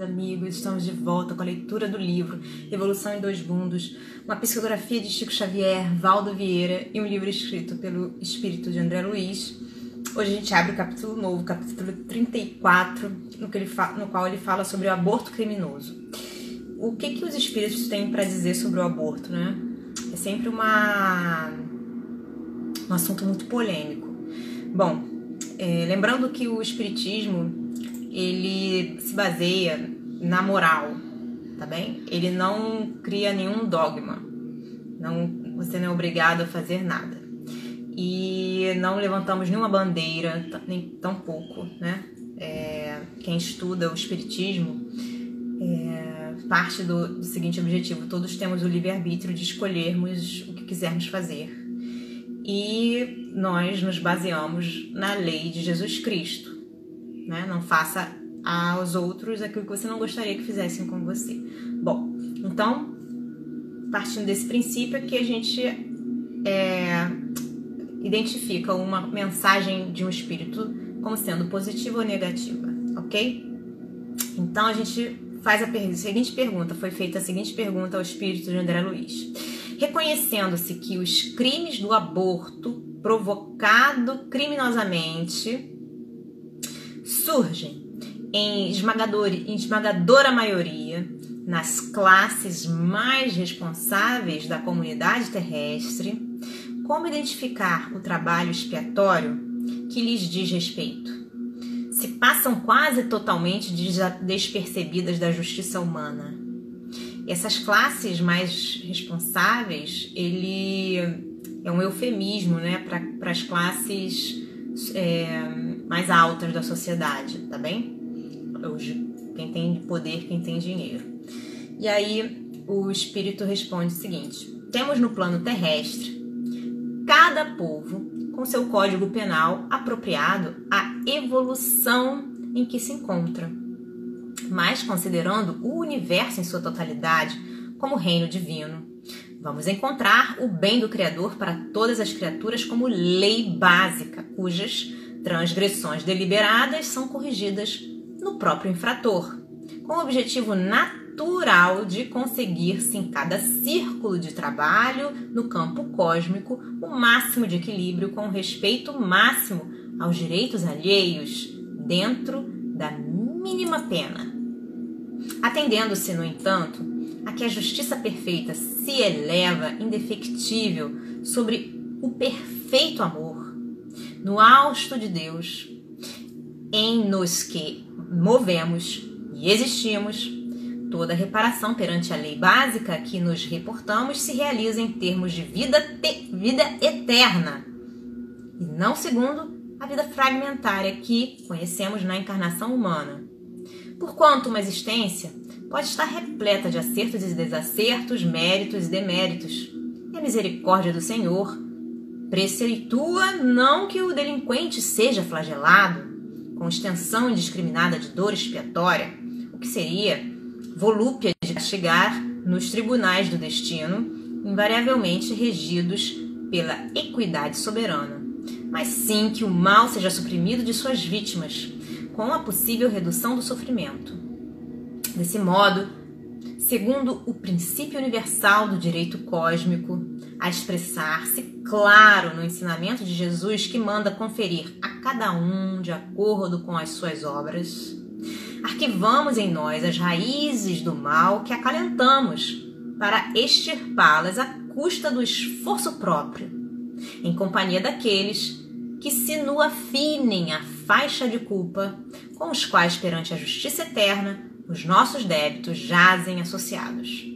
Amigos, estamos de volta com a leitura do livro Revolução em Dois Mundos, uma psicografia de Chico Xavier, Valdo Vieira e um livro escrito pelo espírito de André Luiz. Hoje a gente abre o capítulo novo, capítulo 34, no qual ele fala sobre o aborto criminoso. O que os espíritos têm para dizer sobre o aborto, né? É sempre um assunto muito polêmico. Bom, lembrando que o espiritismo ele se baseia na moral, tá bem? Ele não cria nenhum dogma, você não é obrigado a fazer nada. E não levantamos nenhuma bandeira, nem tampouco, né? Quem estuda o espiritismo parte do seguinte objetivo: todos temos o livre-arbítrio de escolhermos o que quisermos fazer. E nós nos baseamos na lei de Jesus Cristo. Né? Não faça aos outros aquilo que você não gostaria que fizessem com você. Bom, então, partindo desse princípio é que a gente identifica uma mensagem de um espírito como sendo positiva ou negativa, ok? Então a gente faz seguinte pergunta, foi feita a seguinte pergunta ao espírito de André Luiz. Reconhecendo-se que os crimes do aborto provocado criminosamente surgem em esmagadora maioria nas classes mais responsáveis da comunidade terrestre, como identificar o trabalho expiatório que lhes diz respeito? Se passam quase totalmente despercebidas da justiça humana. Essas classes mais responsáveis, ele é um eufemismo, né, para as classes mais altas da sociedade, tá bem? Quem tem poder, quem tem dinheiro. E aí o espírito responde o seguinte: temos no plano terrestre cada povo com seu código penal apropriado à evolução em que se encontra, mas considerando o universo em sua totalidade como reino divino, vamos encontrar o bem do Criador para todas as criaturas como lei básica, cujas transgressões deliberadas são corrigidas no próprio infrator, com o objetivo natural de conseguir-se em cada círculo de trabalho no campo cósmico o máximo de equilíbrio com respeito máximo aos direitos alheios dentro da mínima pena. Atendendo-se, no entanto, a que a justiça perfeita se eleva indefectível sobre o perfeito amor, no hausto de Deus, em nos que movemos e existimos, toda reparação perante a lei básica a que nos reportamos se realiza em termos de vida eterna, e não segundo a vida fragmentária que conhecemos na encarnação humana. Porquanto uma existência pode estar repleta de acertos e desacertos, méritos e deméritos, e a misericórdia do Senhor preceitua não que o delinquente seja flagelado com extensão indiscriminada de dor expiatória, o que seria volúpia de castigar nos tribunais do destino, invariavelmente regidos pela equidade soberana, mas sim que o mal seja suprimido de suas vítimas, com a possível redução do sofrimento. Desse modo, segundo o princípio universal do direito cósmico, a expressar-se claro no ensinamento de Jesus que manda conferir a cada um de acordo com as suas obras, arquivamos em nós as raízes do mal que acalentamos para extirpá-las à custa do esforço próprio, em companhia daqueles que se no afinem a faixa de culpa com os quais perante a justiça eterna os nossos débitos jazem associados.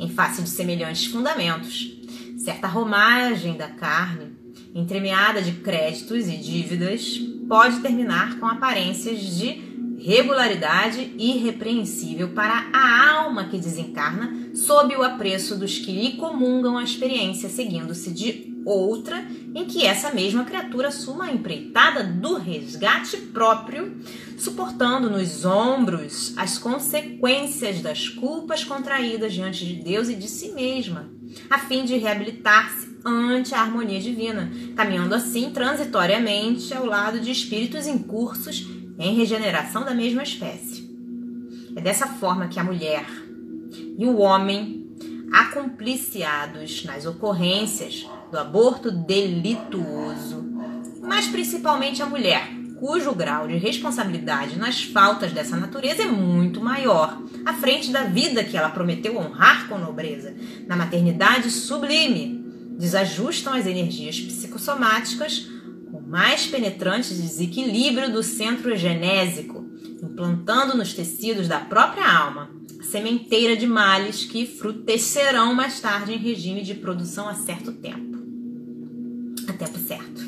Em face de semelhantes fundamentos, certa romagem da carne, entremeada de créditos e dívidas, pode terminar com aparências de regularidade irrepreensível para a alma que desencarna sob o apreço dos que lhe comungam a experiência, seguindo-se de outra em que essa mesma criatura assuma a empreitada do resgate próprio, suportando nos ombros as consequências das culpas contraídas diante de Deus e de si mesma, a fim de reabilitar-se ante a harmonia divina, caminhando assim transitoriamente ao lado de espíritos incursos em regeneração da mesma espécie. É dessa forma que a mulher e o homem, acompliciados nas ocorrências do aborto delituoso, mas principalmente a mulher, cujo grau de responsabilidade nas faltas dessa natureza é muito maior, à frente da vida que ela prometeu honrar com nobreza, na maternidade sublime, desajustam as energias psicossomáticas com mais penetrante desequilíbrio do centro genésico, implantando nos tecidos da própria alma a sementeira de males que frutecerão mais tarde em regime de produção a certo tempo. A tempo certo.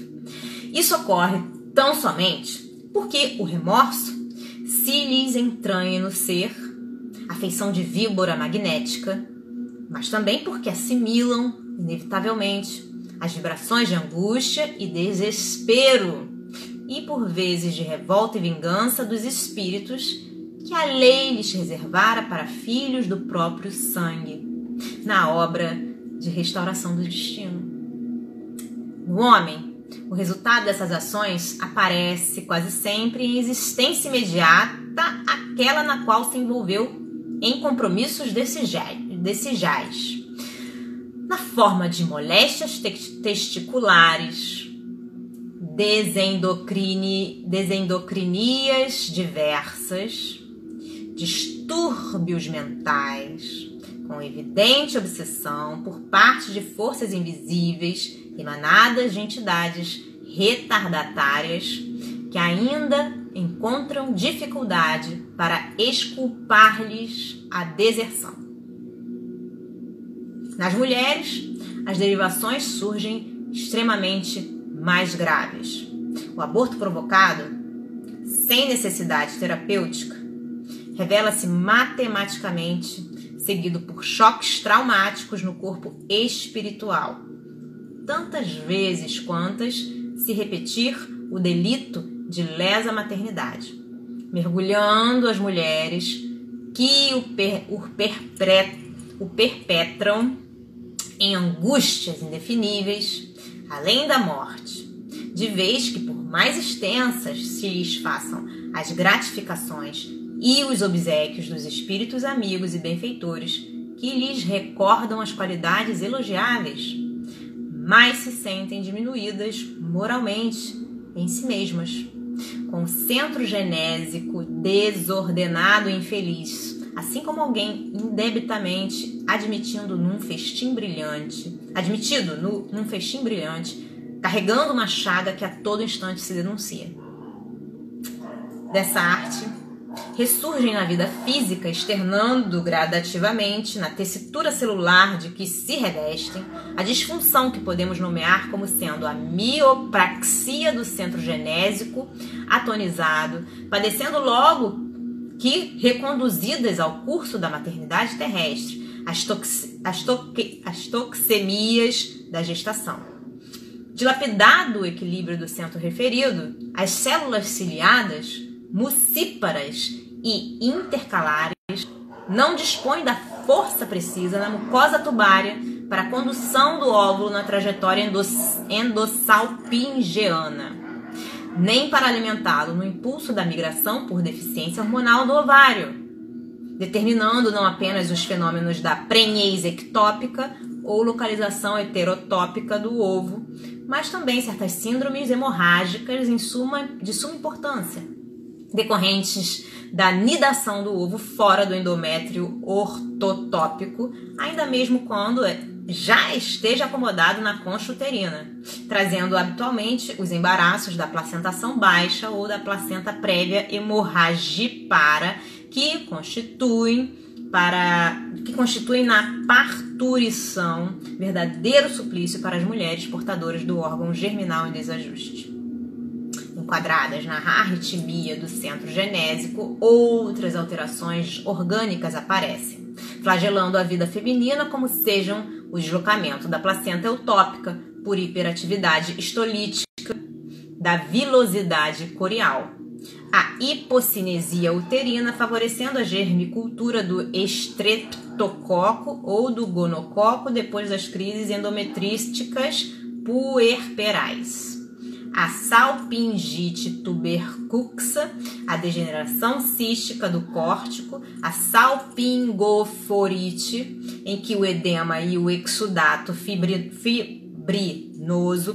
Isso ocorre tão somente porque o remorso se lhes entranha no ser, a feição de víbora magnética, mas também porque assimilam, inevitavelmente, as vibrações de angústia e desespero e, por vezes, de revolta e vingança dos espíritos que a lei lhes reservara para filhos do próprio sangue, na obra de restauração do destino. No homem, o resultado dessas ações aparece quase sempre em existência imediata, aquela na qual se envolveu em compromissos desejais, na forma de moléstias testiculares, desendocrinias diversas, distúrbios mentais, com evidente obsessão por parte de forças invisíveis emanadas de entidades retardatárias que ainda encontram dificuldade para exculpar-lhes a deserção. Nas mulheres, as derivações surgem extremamente mais graves. O aborto provocado, sem necessidade terapêutica, revela-se matematicamente seguido por choques traumáticos no corpo espiritual, tantas vezes quantas se repetir o delito de lesa maternidade, mergulhando as mulheres que o perpetram em angústias indefiníveis, além da morte, de vez que, por mais extensas se lhes façam as gratificações e os obséquios dos espíritos amigos e benfeitores que lhes recordam as qualidades elogiáveis, mais se sentem diminuídas moralmente em si mesmas, com o centro genésico desordenado e infeliz, assim como alguém indebitamente admitido num festim brilhante, carregando uma chaga que a todo instante se denuncia. Dessa arte, ressurgem na vida física, externando gradativamente na tessitura celular de que se revestem a disfunção que podemos nomear como sendo a miopraxia do centro genésico atonizado, padecendo logo que reconduzidas ao curso da maternidade terrestre, as toxemias da gestação. Dilapidado o equilíbrio do centro referido, as células ciliadas, mucíparas e intercalares não dispõem da força precisa na mucosa tubária para a condução do óvulo na trajetória endossalpingeana, nem para alimentá-lo no impulso da migração por deficiência hormonal do ovário, determinando não apenas os fenômenos da prenhez ectópica ou localização heterotópica do ovo, mas também certas síndromes hemorrágicas de suma importância, decorrentes da nidação do ovo fora do endométrio ortotópico, ainda mesmo quando já esteja acomodado na concha uterina, trazendo habitualmente os embaraços da placentação baixa ou da placenta prévia hemorragipara, que constituem na parturição verdadeiro suplício para as mulheres portadoras do órgão germinal em desajuste. Enquadradas na arritmia do centro genésico, outras alterações orgânicas aparecem, flagelando a vida feminina, como sejam o deslocamento da placenta eutópica por hiperatividade histolítica da vilosidade corial, a hipocinesia uterina favorecendo a germicultura do estreptococo ou do gonococo depois das crises endometrísticas puerperais, a salpingite tuberculosa, a degeneração cística do córtico, a salpingoforite, em que o edema e o exudato fibrinoso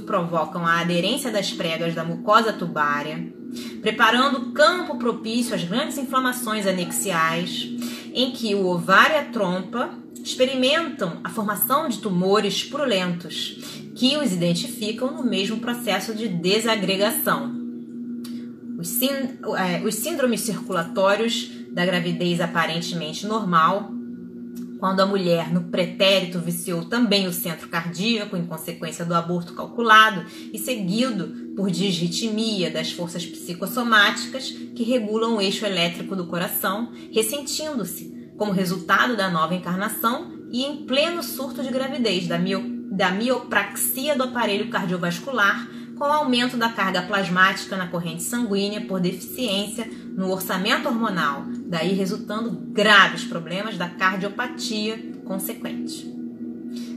provocam a aderência das pregas da mucosa tubária, preparando o campo propício às grandes inflamações anexiais, em que o ovário e a trompa experimentam a formação de tumores purulentos, que os identificam no mesmo processo de desagregação. Os síndromes circulatórios da gravidez aparentemente normal, quando a mulher no pretérito viciou também o centro cardíaco em consequência do aborto calculado e seguido por disritmia das forças psicossomáticas que regulam o eixo elétrico do coração, ressentindo-se como resultado da nova encarnação e em pleno surto de gravidez da miopraxia do aparelho cardiovascular, com o aumento da carga plasmática na corrente sanguínea por deficiência no orçamento hormonal, daí resultando graves problemas da cardiopatia consequente.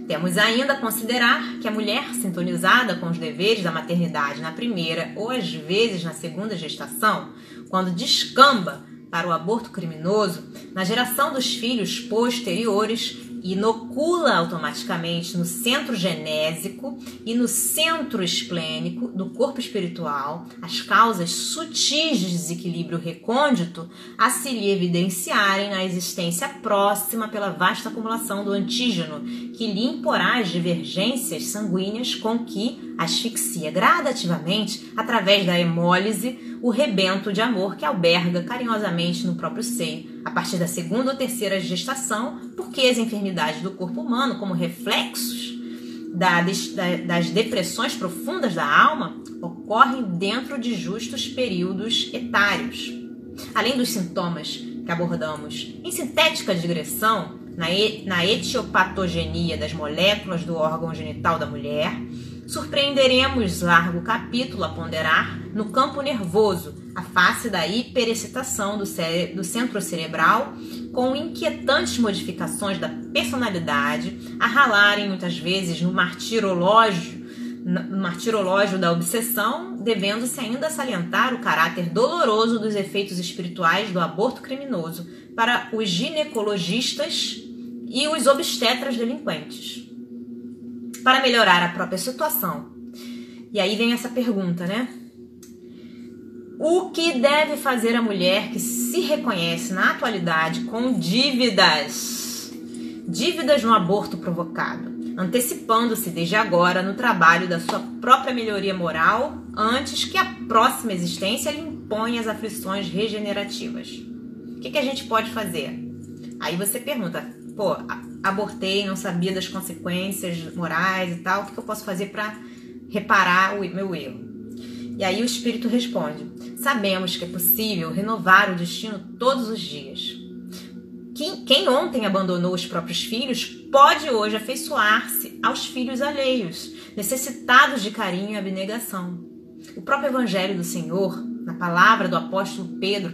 Temos ainda a considerar que a mulher sintonizada com os deveres da maternidade na primeira ou às vezes na segunda gestação, quando descamba para o aborto criminoso, na geração dos filhos posteriores, inocula automaticamente no centro genésico e no centro esplênico do corpo espiritual as causas sutis de desequilíbrio recôndito a se lhe evidenciarem na existência próxima pela vasta acumulação do antígeno, que lhe imporá as divergências sanguíneas com que asfixia gradativamente, através da hemólise, o rebento de amor que alberga carinhosamente no próprio seio, a partir da segunda ou terceira gestação, porque as enfermidades do corpo humano, como reflexos das depressões profundas da alma, ocorrem dentro de justos períodos etários. Além dos sintomas que abordamos em sintética digressão, na etiopatogenia das moléculas do órgão genital da mulher, surpreenderemos largo capítulo a ponderar no campo nervoso, a face da hiperexcitação do centro cerebral, com inquietantes modificações da personalidade, a ralarem muitas vezes no martirológio da obsessão, devendo-se ainda salientar o caráter doloroso dos efeitos espirituais do aborto criminoso para os ginecologistas e os obstetras delinquentes. Para melhorar a própria situação. E aí vem essa pergunta, né? O que deve fazer a mulher que se reconhece na atualidade com dívidas no aborto provocado, antecipando-se desde agora no trabalho da sua própria melhoria moral, antes que a próxima existência lhe imponha as aflições regenerativas? O que a gente pode fazer? Aí você pergunta, pô, abortei, não sabia das consequências morais e tal, o que eu posso fazer para reparar o meu erro? E aí o Espírito responde, sabemos que é possível renovar o destino todos os dias. Quem ontem abandonou os próprios filhos pode hoje afeiçoar-se aos filhos alheios, necessitados de carinho e abnegação. O próprio Evangelho do Senhor, na palavra do apóstolo Pedro,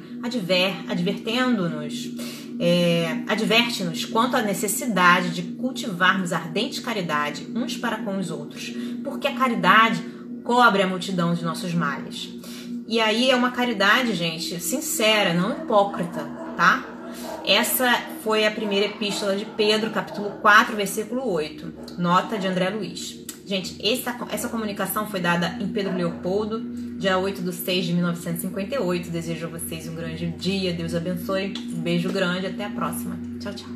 adverte-nos quanto à necessidade de cultivarmos ardente caridade uns para com os outros, porque a caridade cobre a multidão de nossos males. E aí é uma caridade, gente, sincera, não hipócrita, tá? Essa foi a primeira epístola de Pedro, capítulo 4, versículo 8, nota de André Luiz. Gente, essa comunicação foi dada em Pedro Leopoldo, dia 8/6/1958. Desejo a vocês um grande dia, Deus abençoe, um beijo grande, até a próxima. Tchau, tchau.